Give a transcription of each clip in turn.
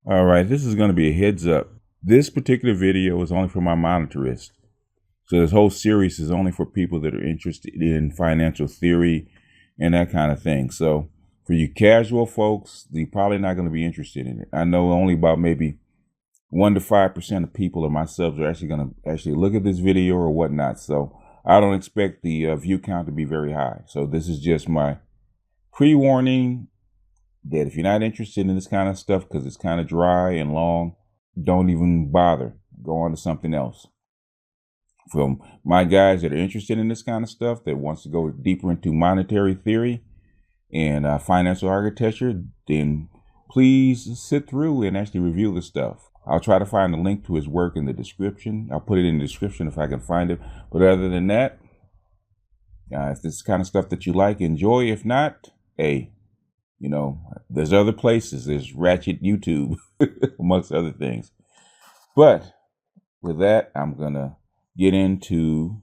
All right, this is going to be a heads up. This particular video is only for my monetarist. So this whole series is only for people that are interested in financial theory and that kind of thing. So for you casual folks, you're probably not going to be interested in it. I know only about maybe 1 to 5% of people of my subs are actually going to actually look at this video or whatnot. So I don't expect the view count to be very high. So this is just my pre-warning that if you're not interested in this kind of stuff because it's kind of dry and long, don't even bother. Go on to something else. For my guys that are interested in this kind of stuff, that wants to go deeper into monetary theory and financial architecture, then please sit through and actually review the stuff. I'll try to find a link to his work in the description. I'll put it in the description if I can find it. But other than that, if this is the kind of stuff that you like, enjoy. If not, hey, you know, there's other places. There's Ratchet YouTube, amongst other things. But with that, I'm going to get into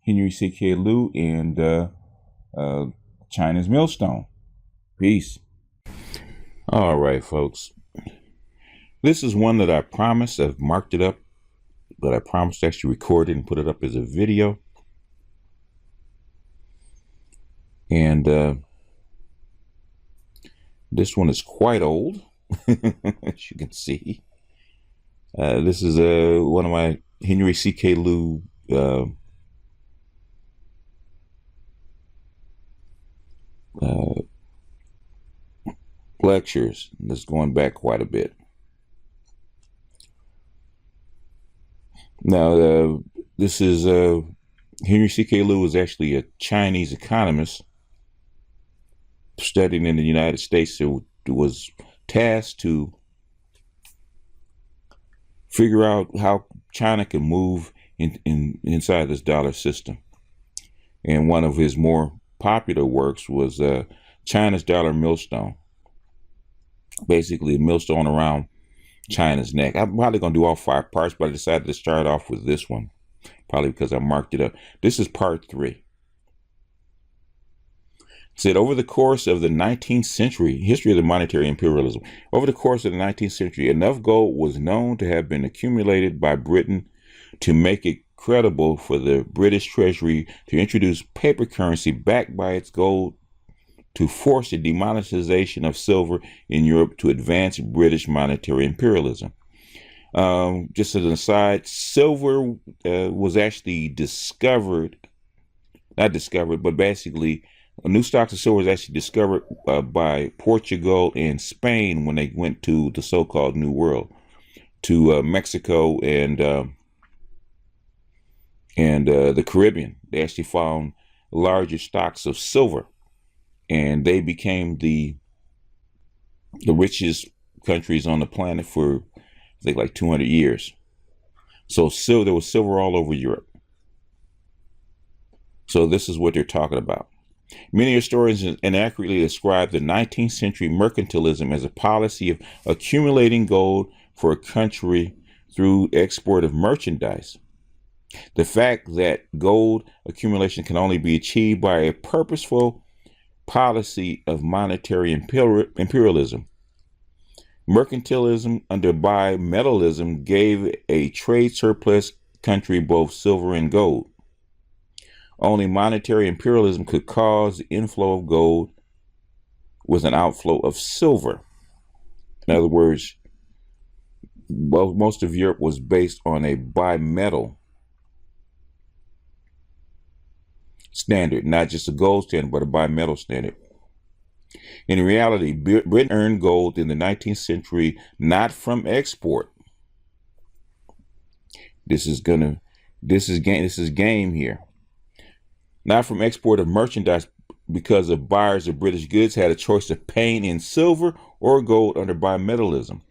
HCK Liu and China's Millstone. Peace. All right, folks. This is one that I promised. I've marked it up, but I promised to actually record it and put it up as a video. And this one is quite old, as you can see. This is one of my HCK Liu lectures. That's going back quite a bit. Now, this is HCK Liu is actually a Chinese economist studying in the United States, who was tasked to figure out how China can move inside this dollar system. And one of his more popular works was China's Dollar Millstone. Basically, a millstone around China's neck. I'm probably going to do all 5 parts, but I decided to start off with this one, probably because I marked it up. This is part 3. It said, over the course of the 19th century, history of the monetary imperialism, over the course of the 19th century, enough gold was known to have been accumulated by Britain to make it credible for the British Treasury to introduce paper currency backed by its gold to force the demonetization of silver in Europe to advance British monetary imperialism. Just as an aside, silver was actually not discovered, but basically new stocks of silver was actually discovered by Portugal and Spain when they went to the so-called New World, to Mexico and the Caribbean. They actually found larger stocks of silver, and they became the richest countries on the planet for, I think, like 200 years. So there was silver all over Europe. So this is what they're talking about. Many historians inaccurately describe the 19th century mercantilism as a policy of accumulating gold for a country through export of merchandise. The fact that gold accumulation can only be achieved by a purposeful policy of monetary imperialism. Mercantilism under bimetallism gave a trade surplus country both silver and gold. Only monetary imperialism could cause the inflow of gold with an outflow of silver. In other words, most of Europe was based on a bimetal standard, not just a gold standard, but a bimetal standard. In reality, Britain earned gold in the 19th century not from export. This is game here. Not from export of merchandise, because of buyers of British goods had a choice of paying in silver or gold under bimetallism.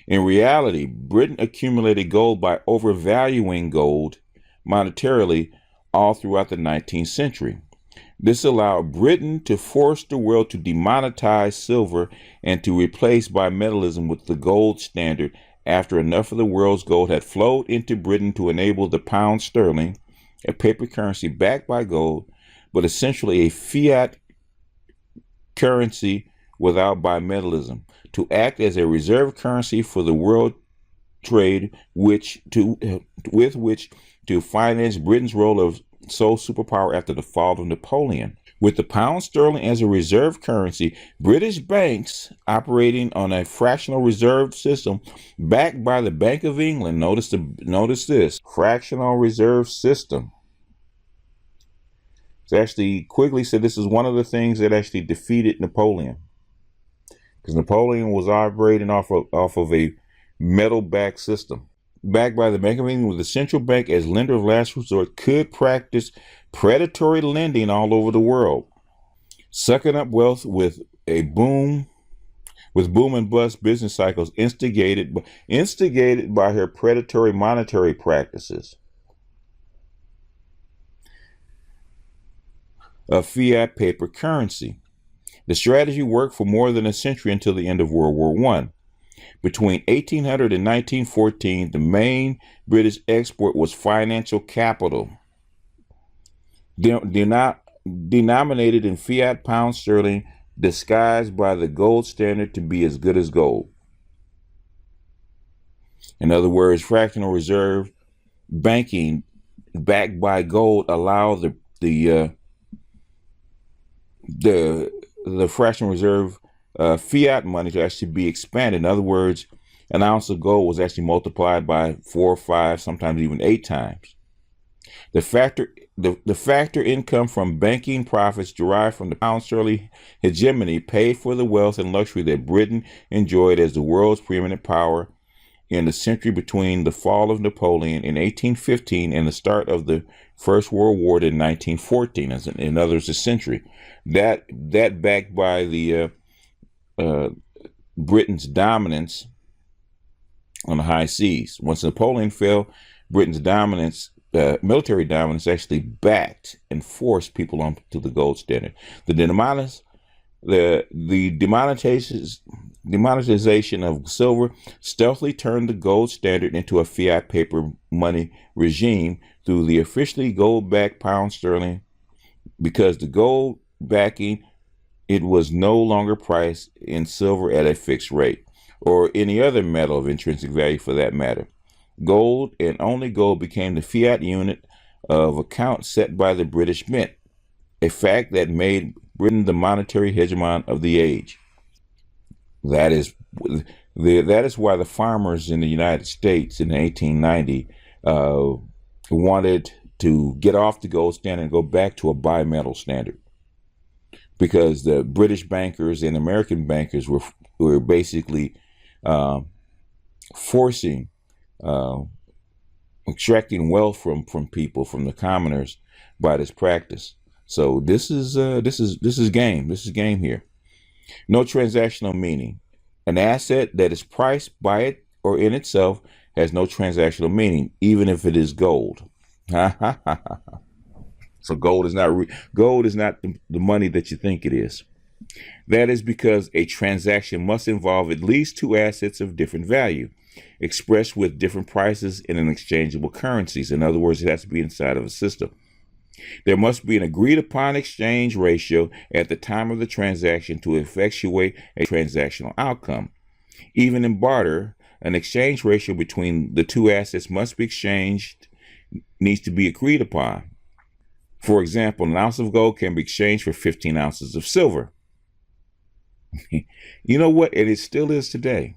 In reality, Britain accumulated gold by overvaluing gold monetarily all throughout the 19th century. This allowed Britain to force the world to demonetize silver and to replace bimetallism with the gold standard after enough of the world's gold had flowed into Britain to enable the pound sterling, a paper currency backed by gold, but essentially a fiat currency without bimetallism, to act as a reserve currency for the world trade, with which to finance Britain's role of sole superpower after the fall of Napoleon. With the pound sterling as a reserve currency, British banks operating on a fractional reserve system backed by the Bank of England. Notice this fractional reserve system. It's actually Quigley said this is one of the things that actually defeated Napoleon, because Napoleon was operating off of a metal-backed system. Backed by the Bank of England, with the central bank as lender of last resort, could practice predatory lending all over the world, sucking up wealth with boom and bust business cycles instigated by her predatory monetary practices of fiat paper currency. The strategy worked for more than a century until the end of World War I. Between 1800 and 1914, the main British export was financial capital, denominated in fiat pound sterling, disguised by the gold standard to be as good as gold. In other words, fractional reserve banking backed by gold allow the fractional reserve fiat money to actually be expanded. In other words, an ounce of gold was actually multiplied by 4 or 5, sometimes even 8 times. The factor income from banking profits derived from the pound sterling hegemony paid for the wealth and luxury that Britain enjoyed as the world's preeminent power in the century between the fall of Napoleon in 1815 and the start of the First World War in 1914. In other words, a century. That backed by the Britain's dominance on the high seas. Once Napoleon fell, Britain's military dominance, actually backed and forced people onto the gold standard. The demonetization of silver stealthily turned the gold standard into a fiat paper money regime through the officially gold-backed pound sterling. Because the gold backing, it was no longer priced in silver at a fixed rate, or any other metal of intrinsic value for that matter. Gold, and only gold, became the fiat unit of account set by the British Mint, a fact that made Britain the monetary hegemon of the age. That is why the farmers in the United States in 1890 wanted to get off the gold standard and go back to a bimetal standard, because the British bankers and American bankers were basically forcing, extracting wealth from people, from the commoners, by this practice. So this is game. This is game here. No transactional meaning. An asset that is priced by it or in itself has no transactional meaning, even if it is gold. So gold is not the money that you think it is. That is because a transaction must involve at least 2 assets of different value, expressed with different prices in an exchangeable currencies. In other words, it has to be inside of a system. There must be an agreed upon exchange ratio at the time of the transaction to effectuate a transactional outcome. Even in barter, an exchange ratio between the 2 assets needs to be agreed upon. For example, an ounce of gold can be exchanged for 15 ounces of silver. You know what? And it still is today.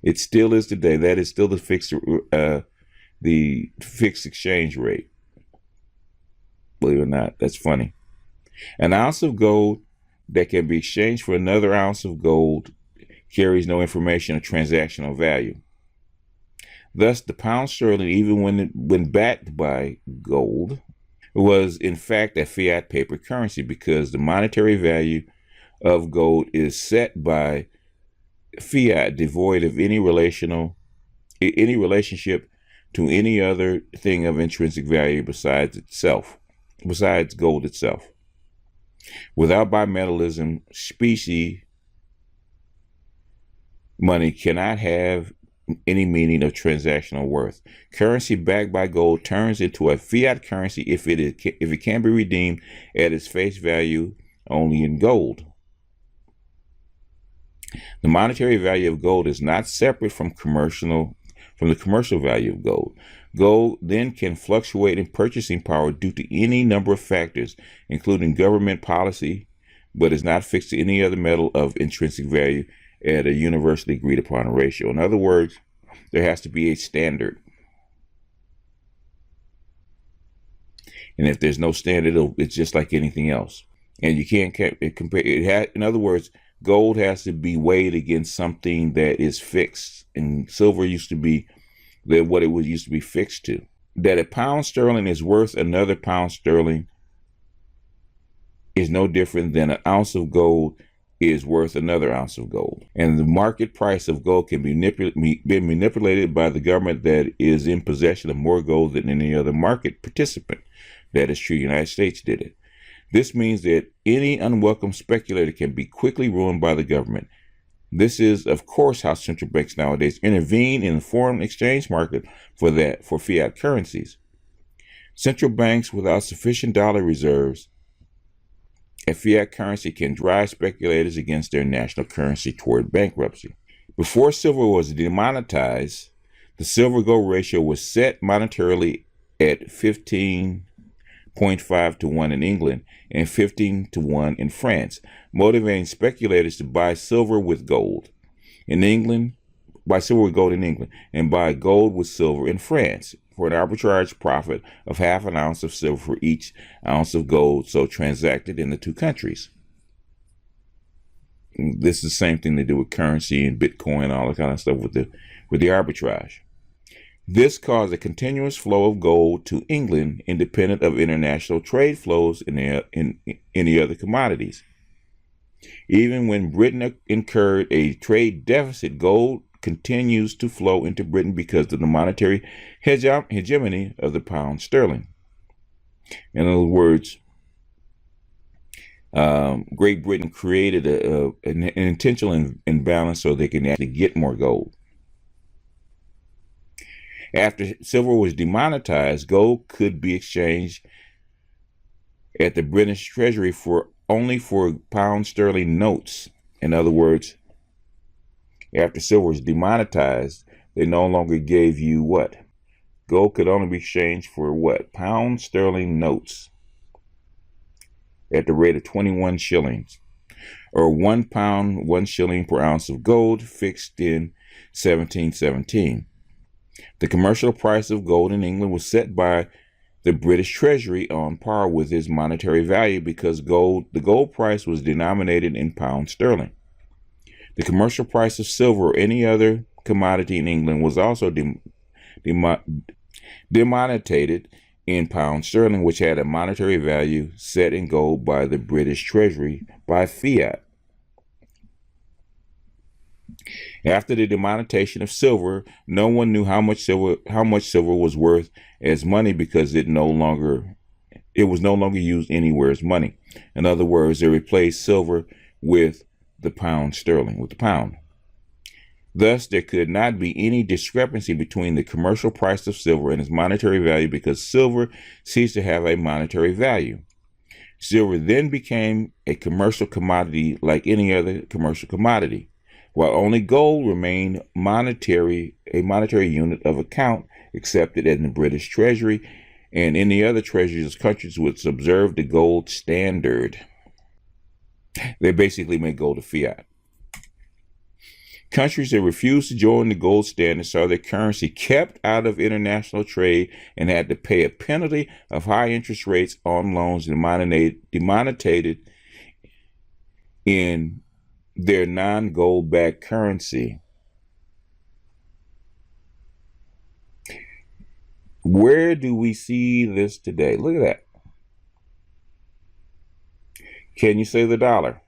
It still is today. That is still the fixed exchange rate. Believe it or not, that's funny. An ounce of gold that can be exchanged for another ounce of gold carries no information of transactional value. Thus, the pound sterling, even when backed by gold, was in fact a fiat paper currency, because the monetary value of gold is set by fiat, devoid of any relationship to any other thing of intrinsic value besides gold itself. Without bimetallism, specie money cannot have any meaning of transactional worth. Currency backed by gold turns into a fiat currency if it can be redeemed at its face value only in gold. The monetary value of gold is not separate from the commercial value of gold. Gold then can fluctuate in purchasing power due to any number of factors, including government policy, but is not fixed to any other metal of intrinsic value at a universally agreed upon ratio. In other words, there has to be a standard. And if there's no standard, it's just like anything else. And you can't compare it. In other words, gold has to be weighed against something that is fixed, and silver used to be what it was used to be fixed to. That a pound sterling is worth another pound sterling is no different than an ounce of gold is worth another ounce of gold. And the market price of gold can be manipulated by the government that is in possession of more gold than any other market participant. That is true. The United States did it. This means that any unwelcome speculator can be quickly ruined by the government. This is, of course, how central banks nowadays intervene in the foreign exchange market for fiat currencies. Central banks without sufficient dollar reserves, a fiat currency can drive speculators against their national currency toward bankruptcy. Before silver was demonetized, the silver-gold ratio was set monetarily at 15.5 to 1 in England and 15 to 1 in France, motivating speculators to buy silver with gold in England, and buy gold with silver in France for an arbitrage profit of half an ounce of silver for each ounce of gold so transacted in the two countries. This is the same thing they do with currency and Bitcoin, all that kind of stuff with the arbitrage. This caused a continuous flow of gold to England, independent of international trade flows in any other commodities. Even when Britain incurred a trade deficit, gold continues to flow into Britain because of the monetary hegemony of the pound sterling. In other words, Great Britain created an intentional imbalance so they can actually get more gold. After silver was demonetized, gold could be exchanged at the British Treasury only for pound sterling notes. In other words, after silver was demonetized, they no longer gave you what? Gold could only be exchanged for what? Pound sterling notes at the rate of 21 shillings, or 1 pound, 1 shilling per ounce of gold, fixed in 1717. The commercial price of gold in England was set by the British Treasury on par with its monetary value because the gold price was denominated in pound sterling. The commercial price of silver or any other commodity in England was also denominated in pound sterling, which had a monetary value set in gold by the British Treasury by fiat. After the demonetization of silver, no one knew how much silver was worth as money because it was no longer used anywhere as money. In other words, they replaced silver with the pound sterling, with the pound. Thus, there could not be any discrepancy between the commercial price of silver and its monetary value because silver ceased to have a monetary value. Silver then became a commercial commodity like any other commercial commodity, while only gold remained a monetary unit of account accepted in the British Treasury and any other treasuries of countries which observed the gold standard. They basically made gold a fiat. Countries that refused to join the gold standard saw their currency kept out of international trade and had to pay a penalty of high interest rates on loans denominated in their non-gold-backed currency. Where do we see this today? Look at that. Can you say the dollar?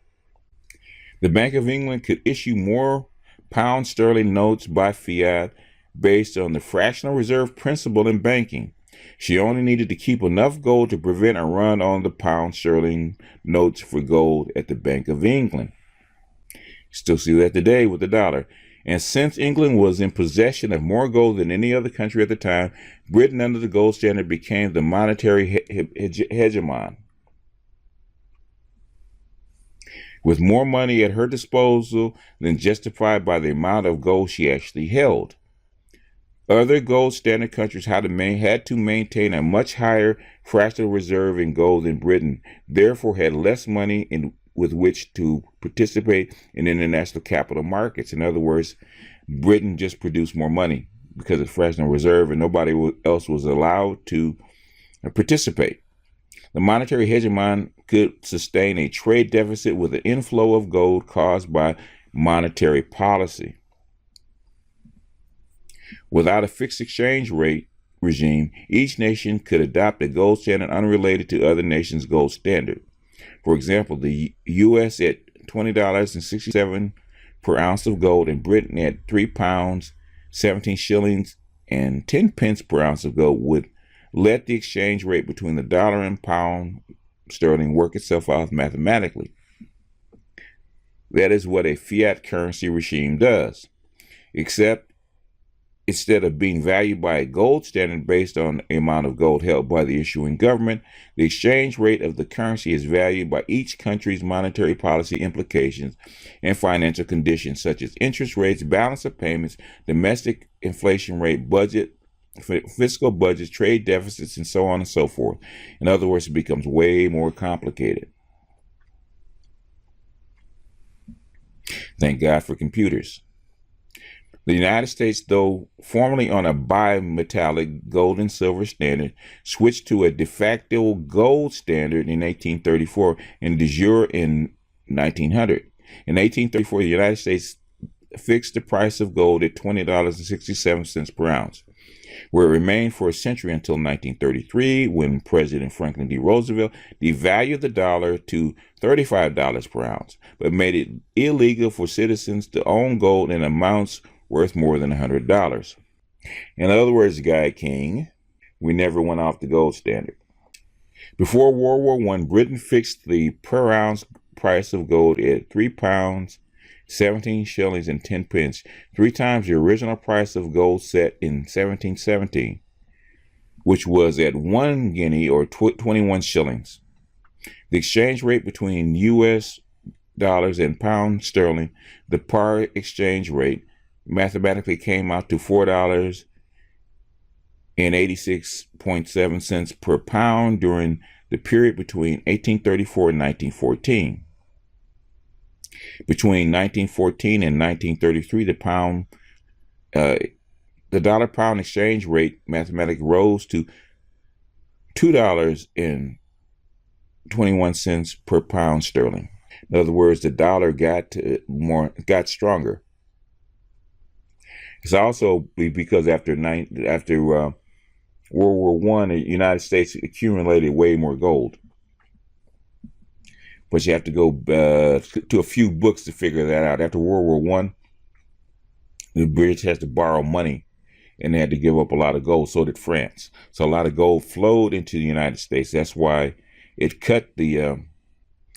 The Bank of England could issue more pound sterling notes by fiat based on the fractional reserve principle in banking. She only needed to keep enough gold to prevent a run on the pound sterling notes for gold at the Bank of England. Still see that today with the dollar. And since England was in possession of more gold than any other country at the time, Britain under the gold standard became the monetary hegemon. with more money at her disposal than justified by the amount of gold she actually held. Other gold standard countries had to maintain a much higher fractional reserve in gold than Britain, therefore had less money with which to participate in international capital markets. In other words, Britain just produced more money because of fractional reserve, and nobody else was allowed to participate. The monetary hegemon could sustain a trade deficit with an inflow of gold caused by monetary policy. Without a fixed exchange rate regime, each nation could adopt a gold standard unrelated to other nations' gold standard. For example, the U.S. at $20.67 per ounce of gold and Britain at £3, 17 shillings and 10 pence per ounce of gold would let the exchange rate between the dollar and pound sterling work itself out mathematically. That is what a fiat currency regime does, except instead of being valued by a gold standard based on the amount of gold held by the issuing government, the exchange rate of the currency is valued by each country's monetary policy implications and financial conditions such as interest rates, balance of payments, domestic inflation rate, budget, fiscal budgets, trade deficits, and so on and so forth. In other words, it becomes way more complicated. Thank God for computers. The United States, though formerly on a bimetallic gold and silver standard, switched to a de facto gold standard in 1834 and de jure in 1900. In 1834, the United States fixed the price of gold at $20.67 per ounce, where it remained for a century until 1933, when President Franklin D. Roosevelt devalued the dollar to $35 per ounce, but made it illegal for citizens to own gold in amounts worth more than $100. In other words, Guy King, we never went off the gold standard. Before World War I, Britain fixed the per ounce price of gold at £3, 17 shillings and 10 pence, 3 times the original price of gold set in 1717, which was at 1 guinea or 21 shillings. The exchange rate between US dollars and pound sterling, the par exchange rate, mathematically came out to $4.86.7 per pound during the period between 1834 and 1914. Between 1914 and 1933, the dollar-pound exchange rate mathematically rose to $2.21 per pound sterling. In other words, the dollar got stronger. It's also because after World War I, the United States accumulated way more gold. But you have to go to a few books to figure that out. After World War I, the British had to borrow money, and they had to give up a lot of gold. So did France. So a lot of gold flowed into the United States. That's why it cut the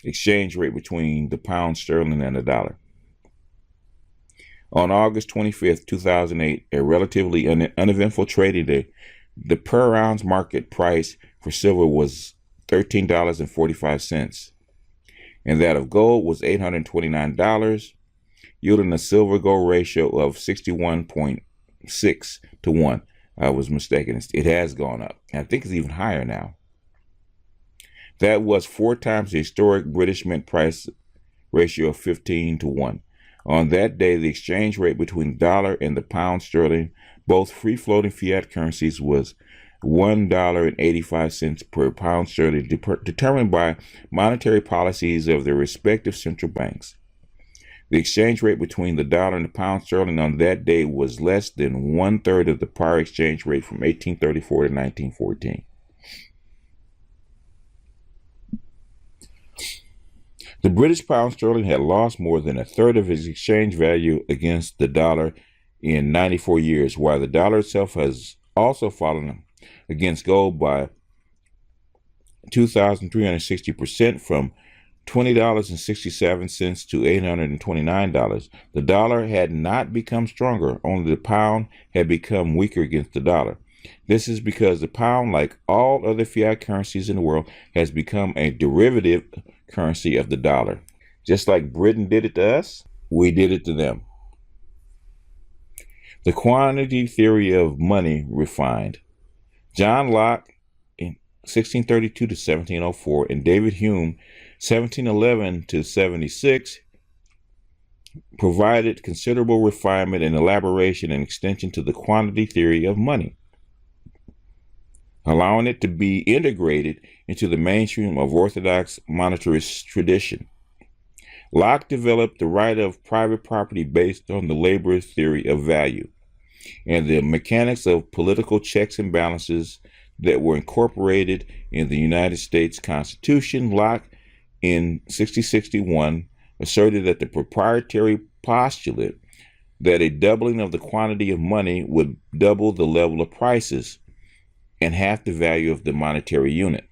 exchange rate between the pound sterling and the dollar. On August 25th, 2008, a relatively uneventful trading day, the per ounce market price for silver was $13.45, and that of gold was $829, yielding a silver-gold ratio of 61.6 to 1. I was mistaken. It has gone up. I think it's even higher now. That was 4 times the historic British mint price ratio of 15 to 1. On that day, the exchange rate between the dollar and the pound sterling, both free-floating fiat currencies, was $1.85 per pound sterling, determined by monetary policies of their respective central banks. The exchange rate between the dollar and the pound sterling on that day was less than 1/3 of the par exchange rate from 1834 to 1914. The British pound sterling had lost more than 1/3 of its exchange value against the dollar in 94 years, while the dollar itself has also fallen against gold by 2,360% from $20.67 to $829. The dollar had not become stronger, only the pound had become weaker against the dollar. This is because the pound, like all other fiat currencies in the world, has become a derivative currency of the dollar. Just like Britain did it to us, we did it to them. The quantity theory of money refined. John Locke in 1632 to 1704 and David Hume 1711 to 76 provided considerable refinement and elaboration and extension to the quantity theory of money, allowing it to be integrated into the mainstream of orthodox monetarist tradition. Locke developed the right of private property based on the labor theory of value and the mechanics of political checks and balances that were incorporated in the United States Constitution. Locke in 1661 asserted that the proprietary postulate that a doubling of the quantity of money would double the level of prices and half the value of the monetary unit.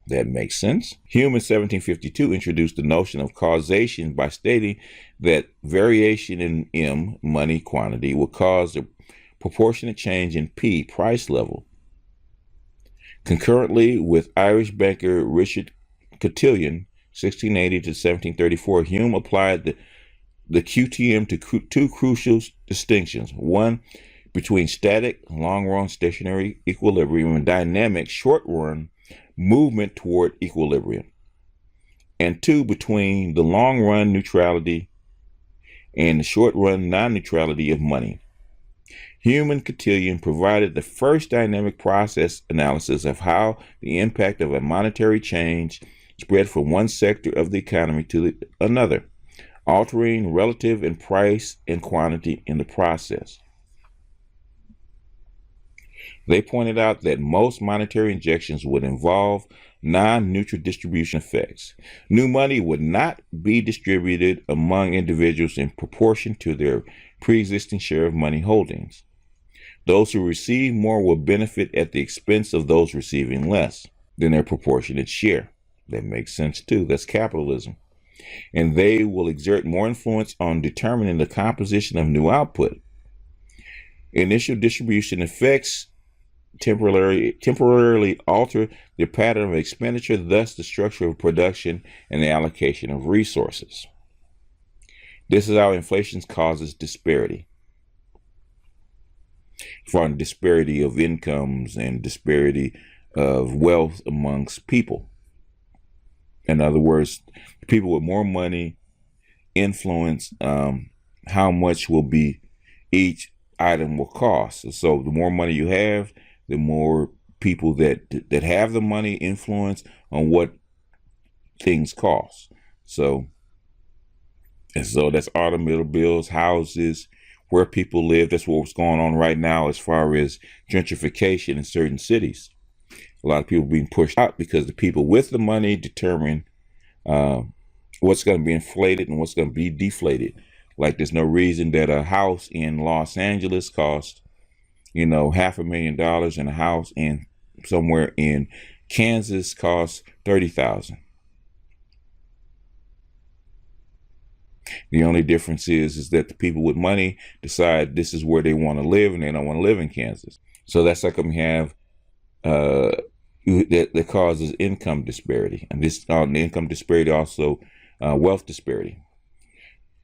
That makes sense. Hume in 1752 introduced the notion of causation by stating that variation in M, money quantity, will cause a proportionate change in P, price level. Concurrently with Irish banker Richard Cotillion, 1680 to 1734, Hume applied the QTM to two crucial distinctions. One, between static, long-run stationary equilibrium and dynamic, short-run movement toward equilibrium. And two, between the long-run neutrality and the short-run non-neutrality of money. Hume and Cotillion provided the first dynamic process analysis of how the impact of a monetary change spread from one sector of the economy to another, altering relative in price and quantity in the process. They pointed out that most monetary injections would involve non-neutral distribution effects. New money would not be distributed among individuals in proportion to their pre-existing share of money holdings. Those who receive more will benefit at the expense of those receiving less than their proportionate share. That makes sense too. That's capitalism. And they will exert more influence on determining the composition of new output. Initial distribution effects temporarily alter the pattern of expenditure, thus the structure of production and the allocation of resources. This is how inflation causes disparity. From disparity of incomes and disparity of wealth amongst people. In other words, people with more money influence how much will be each item will cost. So the more money you have, the more people that have the money influence on what things cost. So that's automobiles, houses, where people live. That's what's going on right now as far as gentrification in certain cities. A lot of people being pushed out because the people with the money determine what's going to be inflated and what's going to be deflated. Like there's no reason that a house in Los Angeles costs, $500,000 and a house in somewhere in Kansas costs $30,000. The only difference is that the people with money decide this is where they want to live and they don't want to live in Kansas. So that's like we have that causes income disparity. And this the income disparity also wealth disparity.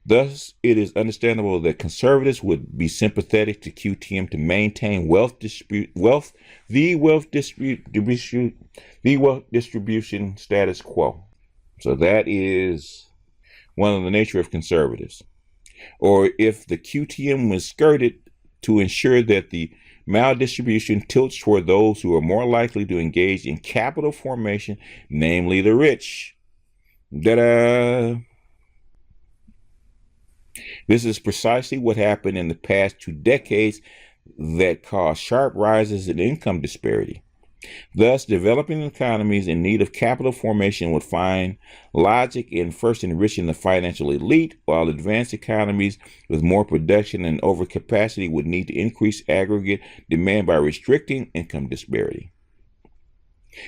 Thus, it is understandable that conservatives would be sympathetic to QTM to maintain the wealth distribution status quo. So that is one of the nature of conservatives. Or if the QTM was skirted to ensure that the maldistribution tilts toward those who are more likely to engage in capital formation, namely the rich. Ta-da! This is precisely what happened in the past 2 decades that caused sharp rises in income disparity. Thus, developing economies in need of capital formation would find logic in first enriching the financial elite, while advanced economies with more production and overcapacity would need to increase aggregate demand by restricting income disparity,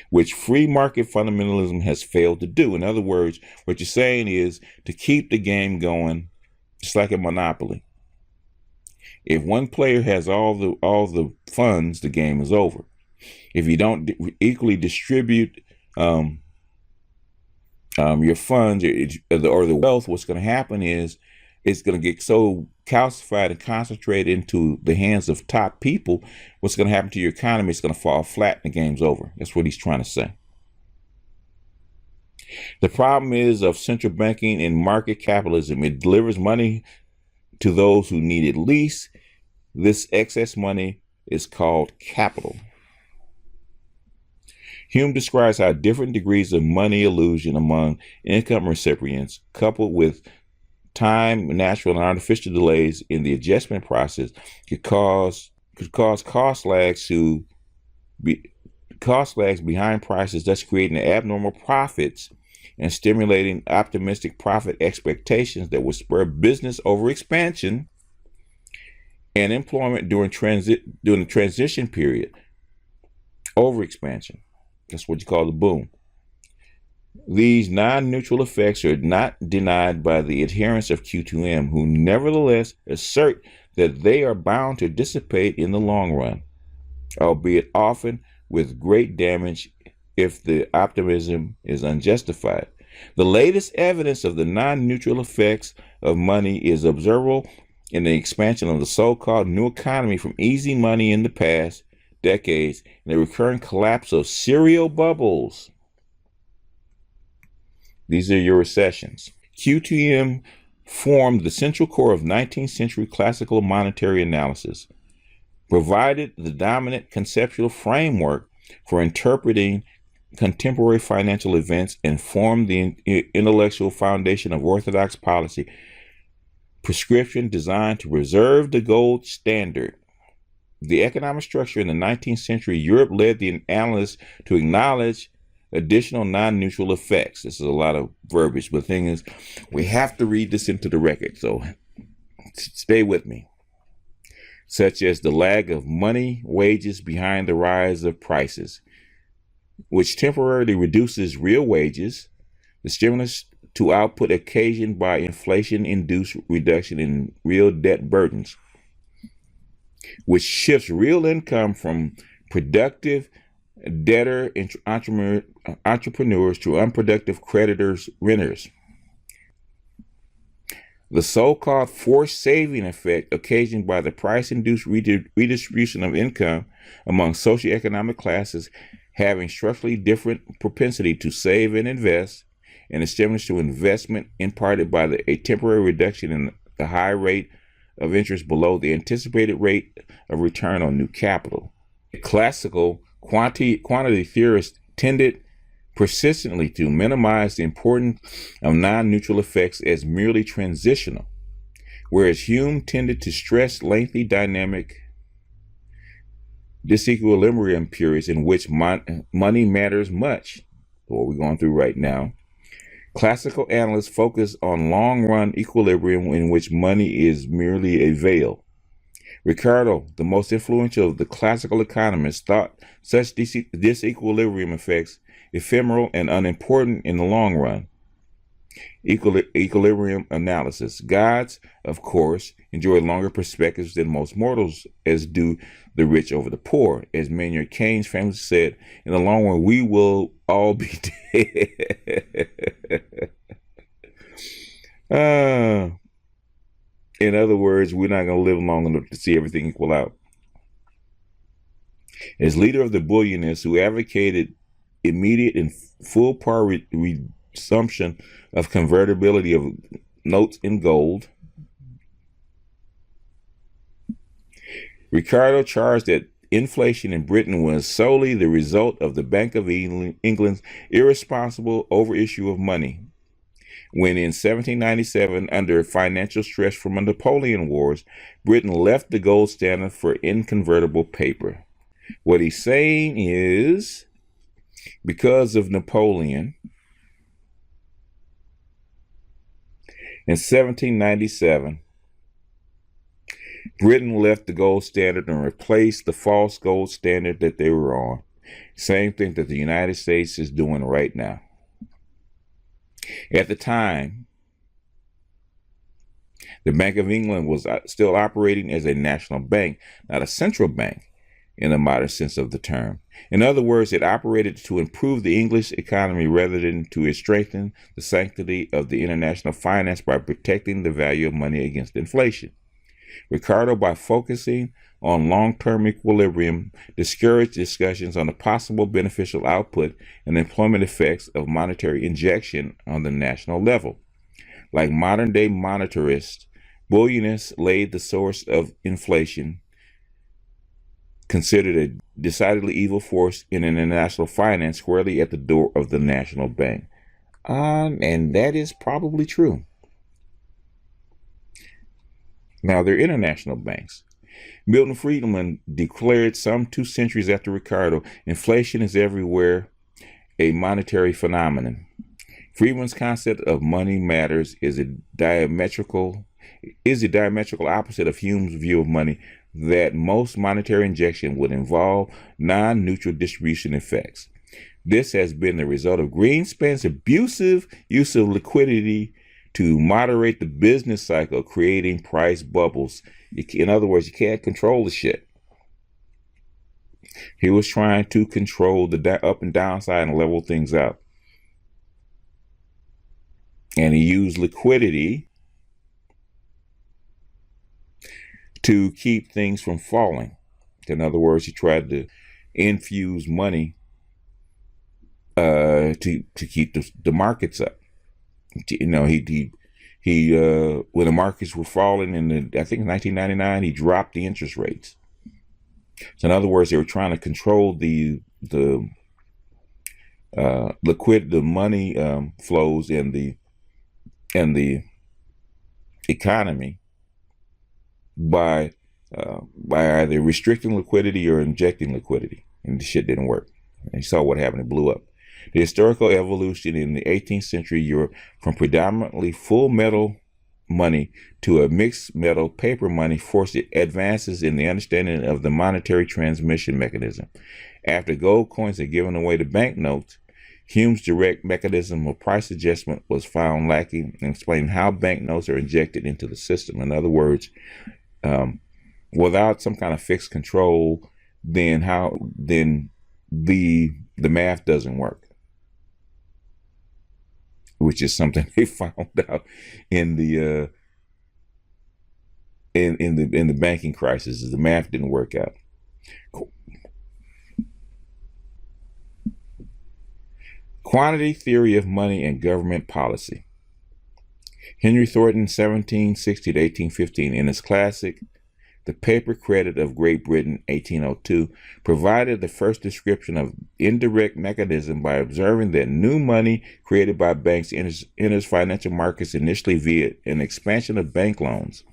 which free market fundamentalism has failed to do. In other words, what you're saying is to keep the game going, just like a monopoly. If one player has all the funds, the game is over. If you don't equally distribute your funds or the wealth, what's going to happen is it's going to get so calcified and concentrated into the hands of top people. What's going to happen to your economy? It's going to fall flat and the game's over. That's what he's trying to say. The problem is of central banking and market capitalism. It delivers money to those who need it least. This excess money is called capital. Hume describes how different degrees of money illusion among income recipients, coupled with time, natural, and artificial delays in the adjustment process, could cause cost lags behind prices, thus creating abnormal profits and stimulating optimistic profit expectations that would spur business over expansion and employment during the transition period. Over expansion. That's what you call the boom. These non-neutral effects are not denied by the adherents of Q2M, who nevertheless assert that they are bound to dissipate in the long run, albeit often with great damage if the optimism is unjustified. The latest evidence of the non-neutral effects of money is observable in the expansion of the so-called new economy from easy money in the past decades and the recurring collapse of serial bubbles. These are your recessions. Q2M formed the central core of 19th century classical monetary analysis, provided the dominant conceptual framework for interpreting contemporary financial events, and formed the intellectual foundation of orthodox policy prescription designed to preserve the gold standard. The economic structure in the 19th century Europe led the analysts to acknowledge additional non-neutral effects. This is a lot of verbiage, but the thing is, we have to read this into the record, so stay with me. Such as the lag of money wages behind the rise of prices, which temporarily reduces real wages, the stimulus to output occasioned by inflation-induced reduction in real debt burdens, which shifts real income from productive debtor entrepreneurs to unproductive creditors, renters. The so-called forced saving effect occasioned by the price-induced redistribution of income among socioeconomic classes having structurally different propensity to save and invest, and the stimulus to investment imparted by a temporary reduction in the high rate of interest below the anticipated rate of return on new capital. Classical quantity theorists tended persistently to minimize the importance of non-neutral effects as merely transitional, whereas Hume tended to stress lengthy dynamic disequilibrium periods in which money matters much, what we're going through right now. Classical analysts focus on long-run equilibrium in which money is merely a veil. Ricardo, the most influential of the classical economists, thought such disequilibrium effects ephemeral and unimportant in the long run. Equilibrium analysis. Gods, of course, enjoy longer perspectives than most mortals, as do the rich over the poor. As Maynard Keynes famously said, in the long run, we will all be dead. In other words, we're not going to live long enough to see everything equal out. As leader of the bullionists who advocated immediate and full par resumption of convertibility of notes in gold, Ricardo charged that inflation in Britain was solely the result of the Bank of England's irresponsible overissue of money, when in 1797, under financial stress from the Napoleon Wars, Britain left the gold standard for inconvertible paper. What he's saying is, because of Napoleon, in 1797, Britain left the gold standard and replaced the false gold standard that they were on. Same thing that the United States is doing right now. At the time, the Bank of England was still operating as a national bank, not a central bank. in the modern sense of the term. In other words, it operated to improve the English economy rather than to strengthen the sanctity of the international finance by protecting the value of money against inflation. Ricardo, by focusing on long-term equilibrium, discouraged discussions on the possible beneficial output and employment effects of monetary injection on the national level. Like modern-day monetarists, bullionists laid the source of inflation, considered a decidedly evil force in international finance, squarely at the door of the national bank. And that is probably true. Now, they're international banks. Milton Friedman declared some 2 centuries after Ricardo, inflation is everywhere a monetary phenomenon. Friedman's concept of money matters is the diametrical opposite of Hume's view of money, that most monetary injection would involve non-neutral distribution effects. This has been the result of Greenspan's abusive use of liquidity to moderate the business cycle, creating price bubbles. In other words, you can't control the shit. He was trying to control the up and downside and level things out. And he used liquidity to keep things from falling. In other words, he tried to infuse money to keep the markets up. You know, he when the markets were falling I think in 1999, he dropped the interest rates. So in other words, they were trying to control the money flows in the economy by either restricting liquidity or injecting liquidity, and the shit didn't work. And you saw what happened; it blew up. The historical evolution in the 18th century Europe from predominantly full metal money to a mixed metal paper money forced advances in the understanding of the monetary transmission mechanism. After gold coins had given away to banknotes, Hume's direct mechanism of price adjustment was found lacking in explaining how banknotes are injected into the system. In other words, without some kind of fixed control, then the math doesn't work, which is something they found out in the banking crisis. The math didn't work out. Cool. Quantity theory of money and government policy. Henry Thornton, 1760 to 1815, in his classic The Paper Credit of Great Britain, 1802, provided the first description of indirect mechanism by observing that new money created by banks enters financial markets initially via an expansion of bank loans.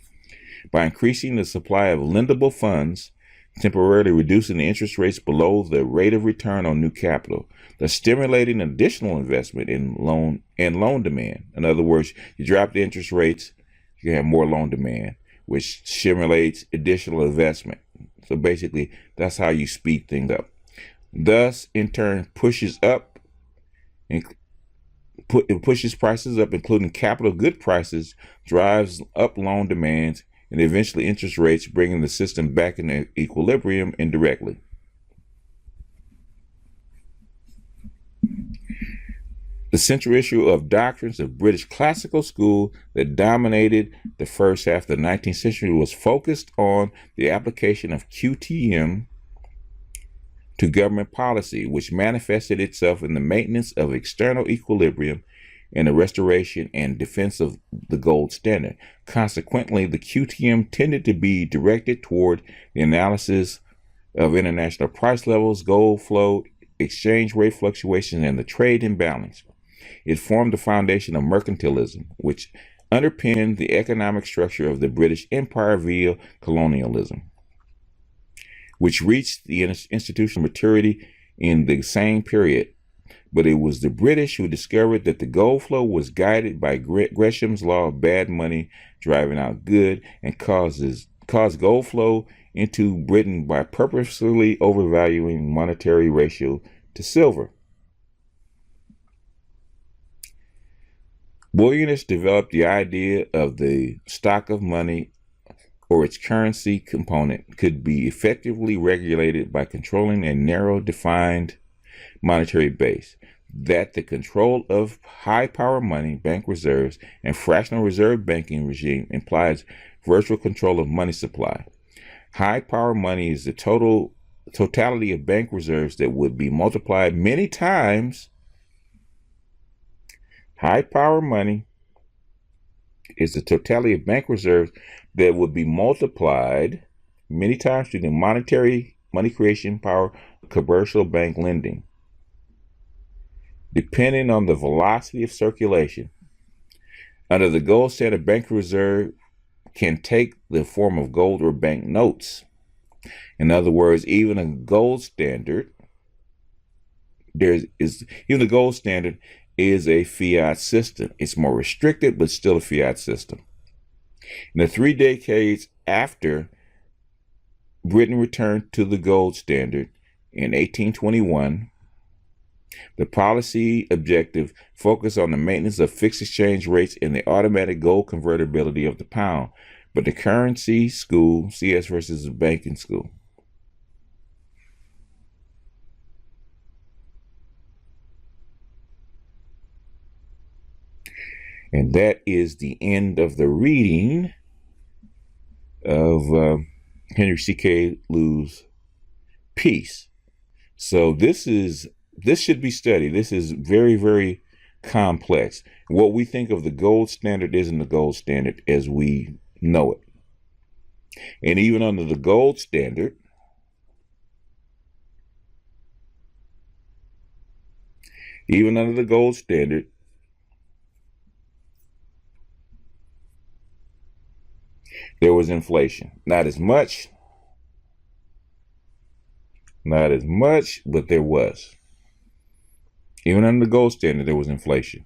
By increasing the supply of lendable funds, temporarily reducing the interest rates below the rate of return on new capital, thus stimulating additional investment in loan demand. In other words, you drop the interest rates, you have more loan demand, which stimulates additional investment. So basically, that's how you speed things up. Thus, in turn, pushes prices up, including capital good prices, drives up loan demands, and eventually interest rates, bringing the system back into equilibrium indirectly. The central issue of doctrines of British classical school that dominated the first half of the 19th century was focused on the application of QTM to government policy, which manifested itself in the maintenance of external equilibrium and the restoration and defense of the gold standard. Consequently, the QTM tended to be directed toward the analysis of international price levels, gold flow, exchange rate fluctuations, and the trade imbalance. It formed the foundation of mercantilism, which underpinned the economic structure of the British Empire via colonialism, which reached the institutional maturity in the same period. But it was the British who discovered that the gold flow was guided by Gresham's law of bad money driving out good, and caused gold flow into Britain by purposely overvaluing monetary ratio to silver. Bullionists developed the idea of the stock of money or its currency component could be effectively regulated by controlling a narrow defined monetary base. That the control of high power money, bank reserves, and fractional reserve banking regime implies virtual control of money supply. High power money is the totality of bank reserves that would be multiplied many times. High power money is the totality of bank reserves that would be multiplied many times through the monetary money creation power of commercial bank lending. Depending on the velocity of circulation, under the gold standard, bank reserve can take the form of gold or bank notes. In other words, even a gold standard, even the gold standard is a fiat system. It's more restricted, but still a fiat system. In the 3 decades after Britain returned to the gold standard in 1821, the policy objective focused on the maintenance of fixed exchange rates and the automatic gold convertibility of the pound, but the currency school, CS versus the banking school. And that is the end of the reading of Henry C.K. Lew's piece. So this should be studied. This is very, very complex. What we think of the gold standard isn't the gold standard as we know it. And even under the gold standard, there was inflation. Not as much, but there was. Even under the gold standard, there was inflation.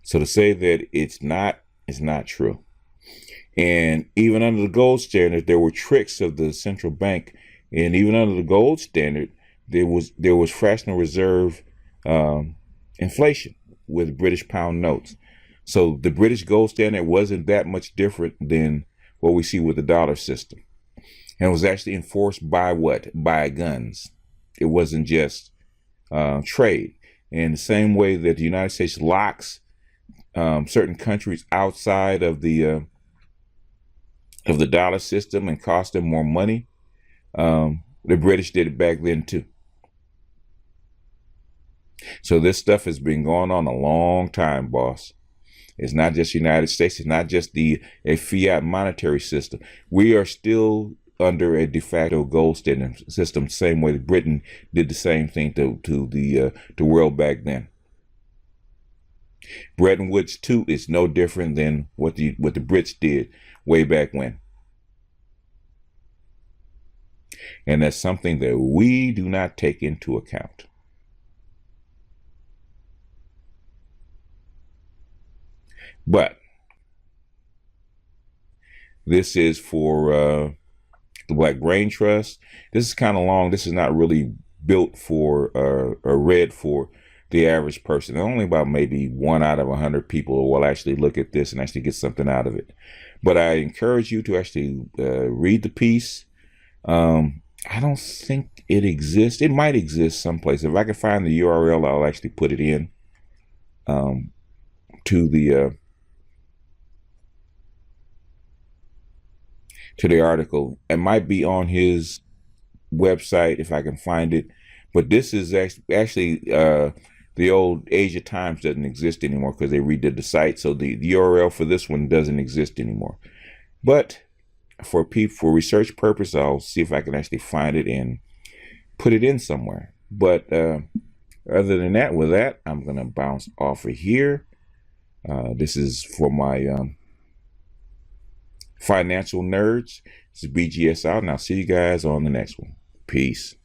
So to say that it's not is not true. And even under the gold standard, there were tricks of the central bank. And even under the gold standard, there was fractional reserve inflation with British pound notes. So the British gold standard wasn't that much different than what we see with the dollar system. And it was actually enforced by what? By guns. It wasn't just trade. In the same way that the United States locks certain countries outside of the dollar system and cost them more money, the British did it back then too. So this stuff has been going on a long time, boss. It's not just the United States. It's not just a fiat monetary system. We are still under a de facto gold standard system, same way that Britain did the same thing to the world back then. Bretton Woods 2 is no different than what the Brits did way back when. And that's something that we do not take into account. But this is for the Black Brain Trust. This is kind of long. This is not really built for or read for the average person. Only about maybe 1 out of 100 people will actually look at this and actually get something out of it. But I encourage you to actually read the piece. I don't think it exists. It might exist someplace. If I can find the URL, I'll actually put it in to the article. It might be on his website if I can find it. But this is actually the old Asia Times doesn't exist anymore because they redid the site. So the URL for this one doesn't exist anymore. But for research purpose, I'll see if I can actually find it and put it in somewhere. But other than that, with that, I'm going to bounce off of here. This is for my financial nerds. This is BGS out, and I'll see you guys on the next one. Peace.